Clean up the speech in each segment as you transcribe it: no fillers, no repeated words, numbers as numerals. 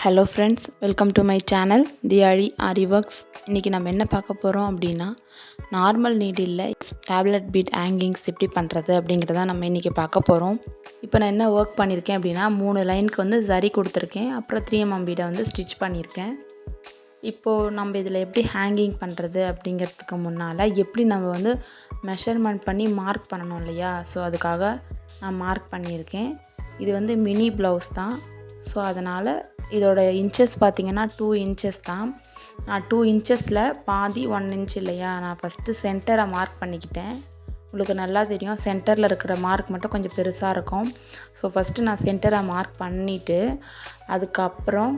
Hello friends, welcome to my channel Thiyazhi Aari works. இன்றைக்கி நம்ம என்ன பார்க்க போகிறோம் அப்படின்னா, normal needle tablet bead hangings எப்படி பண்ணுறது அப்படிங்கிறத நம்ம இன்றைக்கி பார்க்க போகிறோம். இப்போ நான் என்ன ஒர்க் பண்ணியிருக்கேன் அப்படின்னா, 3 லைனுக்கு வந்து சரி கொடுத்துருக்கேன். அப்புறம் 3mm பீடை வந்து ஸ்டிச் பண்ணியிருக்கேன். இப்போது நம்ம இதில் எப்படி ஹேங்கிங் பண்ணுறது அப்படிங்கிறதுக்கு முன்னால் எப்படி நம்ம வந்து மெஷர்மெண்ட் பண்ணி மார்க் பண்ணணும் இல்லையா? ஸோ அதுக்காக நான் மார்க் பண்ணியிருக்கேன். இது வந்து மினி ப்ளவுஸ் தான். ஸோ அதனால் இதோட இன்ச்சஸ் பார்த்திங்கன்னா 2 இன்ச்சஸ் தான். நான் 2 இன்ச்சஸில் பாதி 1 இன்ச் இல்லையா, நான் ஃபஸ்ட்டு சென்டரை மார்க் பண்ணிக்கிட்டேன். உங்களுக்கு நல்லா தெரியும், சென்டரில் இருக்கிற மார்க் மட்டும் கொஞ்சம் பெருசாக இருக்கும். ஸோ ஃபஸ்ட்டு நான் சென்டரை மார்க் பண்ணிவிட்டு அதுக்கப்புறம்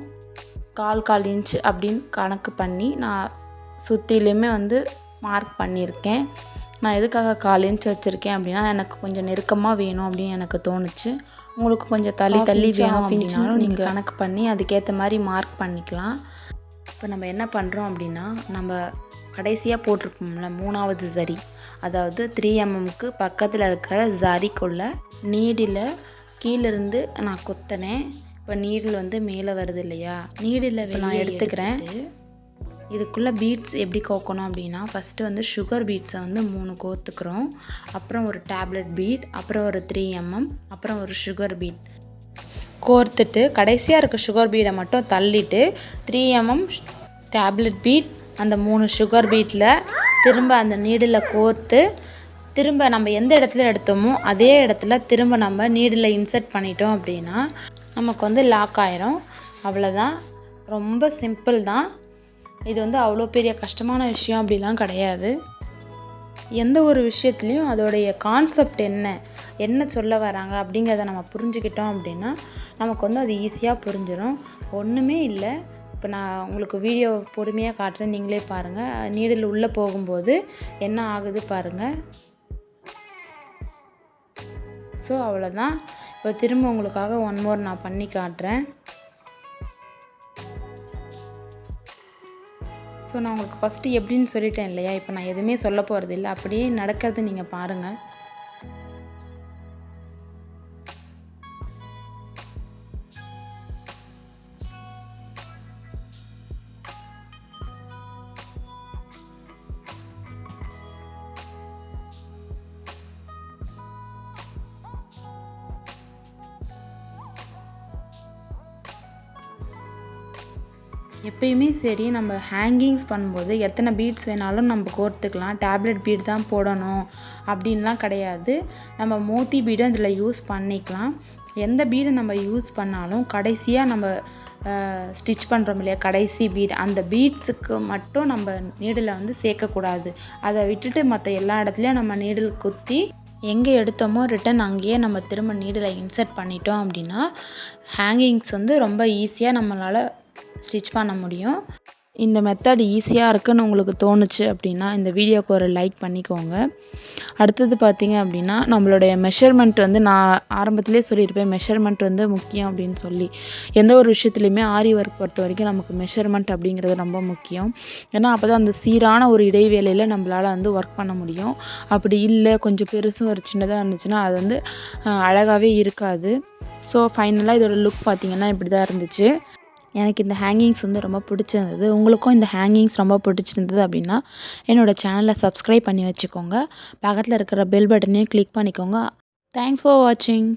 1/4 இன்ச் அப்படின்னு கணக்கு பண்ணி நான் சுற்றிலையுமே வந்து மார்க் பண்ணியிருக்கேன். நான் எதுக்காக 1/4 இன்ச் வச்சுருக்கேன் அப்படின்னா, எனக்கு கொஞ்சம் நெருக்கமாக வேணும் அப்படின்னு எனக்கு தோணுச்சு. உங்களுக்கு கொஞ்சம் தள்ளி வேணும் அப்படின்னாலும் நீங்கள் கணக்கு பண்ணி அதுக்கேற்ற மாதிரி மார்க் பண்ணிக்கலாம். இப்போ நம்ம என்ன பண்ணுறோம் அப்படின்னா, நம்ம கடைசியாக போட்டிருப்போம்ல 3வது சரி, அதாவது 3mmக்கு பக்கத்தில் இருக்கிற சரிக்குள்ள நீடில் கீழேருந்து நான் குத்தினேன். இப்போ நீடில் வந்து மேலே வருது இல்லையா, நீடில் நான் எடுத்துக்கிறேன். இதுக்குள்ளே பீட்ஸ் எப்படி கோக்கணும் அப்படின்னா, ஃபஸ்ட்டு வந்து சுகர் பீட்ஸை வந்து 3 கோத்துக்கிறோம். அப்புறம் ஒரு டேப்லெட் பீட், அப்புறம் ஒரு 3mm, அப்புறம் ஒரு சுகர் பீட் கோர்த்துட்டு கடைசியாக இருக்க சுகர் பீடை மட்டும் தள்ளிட்டு 3mm டேப்லெட் பீட் அந்த 3 சுகர் பீட்டில் திரும்ப அந்த நீடில் கோர்த்து திரும்ப நம்ம எந்த இடத்துல எடுத்தோமோ அதே இடத்துல திரும்ப நம்ம நீடில் இன்சர்ட் பண்ணிட்டோம் அப்படின்னா நமக்கு வந்து லாக் ஆயிரும். அவ்வளோதான், ரொம்ப சிம்பிள் தான். இது வந்து அவ்வளோ பெரிய கஷ்டமான விஷயம் அப்படிலாம் கிடையாது. எந்த ஒரு விஷயத்துலையும் அதோடைய கான்செப்ட் என்ன சொல்ல வராங்க அப்படிங்கிறத நம்ம புரிஞ்சுக்கிட்டோம் அப்படின்னா நமக்கு வந்து அது ஈஸியாக புரிஞ்சிடும். ஒன்றுமே இல்லை. இப்போ நான் உங்களுக்கு வீடியோ பொறுமையாக காட்டுறேன், நீங்களே பாருங்கள். நீடில் உள்ளே போகும்போது என்ன ஆகுது பாருங்கள். ஸோ அவ்வளோதான். இப்போ திரும்ப உங்களுக்காக ஒன் மோர் நான் பண்ணி காட்டுறேன். ஸோ நான் உங்களுக்கு ஃபஸ்ட்டு எப்படின்னு சொல்லிட்டேன் இல்லையா, இப்போ நான் எதுவுமே சொல்ல போகிறது இல்லை, அப்படியே நடக்கிறது நீங்கள் பாருங்கள். எப்பயுமே சரி, நம்ம ஹேங்கிங்ஸ் பண்ணும்போது எத்தனை பீட்ஸ் வேணாலும் நம்ம கோர்த்துக்கலாம். டேப்லெட் பீட் தான் போடணும் அப்படின்லாம் கிடையாது. நம்ம மோத்தி பீடும் இதில் யூஸ் பண்ணிக்கலாம். எந்த பீடை நம்ம யூஸ் பண்ணாலும் கடைசியாக நம்ம ஸ்டிச் பண்ணுறோம் இல்லையா, கடைசி பீட், அந்த பீட்ஸுக்கு மட்டும் நம்ம நீடில் வந்து சேர்க்கக்கூடாது. அதை விட்டுட்டு மற்ற எல்லா இடத்துலையும் நம்ம நீடில் குத்தி எங்கே எடுத்தோமோ ரிட்டன் அங்கேயே நம்ம திரும்ப நீடில் இன்சர்ட் பண்ணிட்டோம் அப்படின்னா ஹேங்கிங்ஸ் வந்து ரொம்ப ஈஸியாக நம்மளால் ஸ்டிச் பண்ண முடியும். இந்த மெத்தட் ஈஸியாக இருக்குன்னு உங்களுக்கு தோணுச்சு அப்படின்னா இந்த வீடியோக்கு ஒரு லைக் பண்ணிக்கோங்க. அடுத்தது பார்த்திங்க அப்படின்னா, நம்மளுடைய மெஷர்மெண்ட் வந்து நான் ஆரம்பத்திலே சொல்லியிருப்பேன், மெஷர்மெண்ட் வந்து முக்கியம் அப்படின்னு சொல்லி. எந்த ஒரு விஷயத்துலையுமே ஆரி ஒர்க் பொறுத்த வரைக்கும் நமக்கு மெஷர்மெண்ட் அப்படிங்கிறது ரொம்ப முக்கியம். ஏன்னா அப்போ தான் அந்த சீரான ஒரு இடைவேளையில் நம்மளால் வந்து ஒர்க் பண்ண முடியும். அப்படி இல்லை, கொஞ்சம் பெருசும் ஒரு சின்னதாக இருந்துச்சுன்னா அது வந்து அழகாகவே இருக்காது. ஸோ ஃபைனலாக இதோட லுக் பார்த்திங்கன்னா இப்படி தான் இருந்துச்சு. எனக்கு இந்த ஹேங்கிங்ஸ் வந்து ரொம்ப பிடிச்சிருந்தது. உங்களுக்கும் இந்த ஹேங்கிங்ஸ் ரொம்ப பிடிச்சிருந்தது அப்படின்னா என்னோடய சேனலை சப்ஸ்கிரைப் பண்ணி வச்சுக்கோங்க. பக்கத்தில் இருக்கிற பெல் பட்டனையும் கிளிக் பண்ணிக்கோங்க. தேங்க்ஸ் ஃபார் வாட்சிங்.